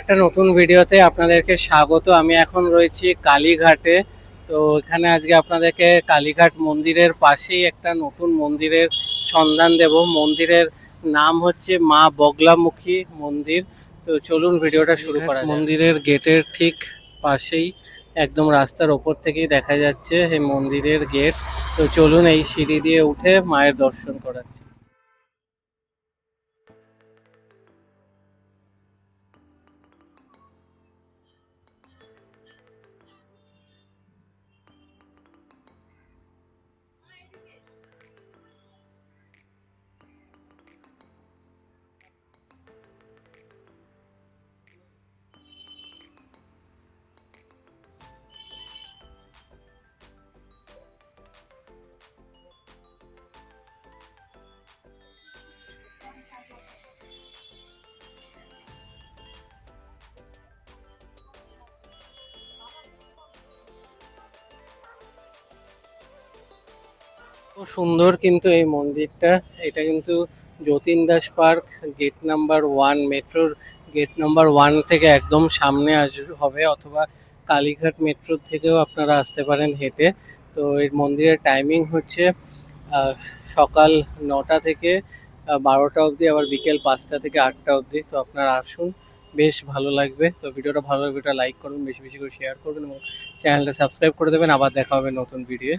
একটা নতুন ভিডিওতে আপনাদেরকে স্বাগত। আমি এখন রয়েছি কালীঘাটে। তো এখানে আজকে আপনাদেরকে কালীঘাট মন্দিরের পাশেই একটা নতুন মন্দিরের সন্ধান দেব। মন্দিরের নাম হচ্ছে মা বগলামুখী মন্দির। তো চলুন ভিডিওটা শুরু করা যাক। মন্দিরের গেটের ঠিক পাশেই একদম রাস্তার ওপর থেকেই দেখা যাচ্ছে এই মন্দিরের গেট। তো চলুন এই সিঁড়ি দিয়ে উঠে মায়ের দর্শন করা। খুব সুন্দর কিন্তু এই মন্দিরটা। এটা কিন্তু Jatin Das park gate number 1, মেট্রোর গেট নাম্বার 1 থেকে একদম সামনে হবে, অথবা কালীঘাট মেট্রোর থেকেও আপনারা আসতে পারেন হেঁটে। তো এই মন্দিরের টাইমিং হচ্ছে সকাল 9টা থেকে 12টা অবধি, আবার বিকেল 5টা থেকে 8টা অবধি। তো আপনারা আসুন, বেশ ভালো লাগবে। তো ভিডিওটা ভালো লাগবে, এটা লাইক করুন, বেশি বেশি করে শেয়ার করবেন এবং চ্যানেলটা সাবস্ক্রাইব করে দেবেন। আবার দেখা হবে নতুন ভিডিও।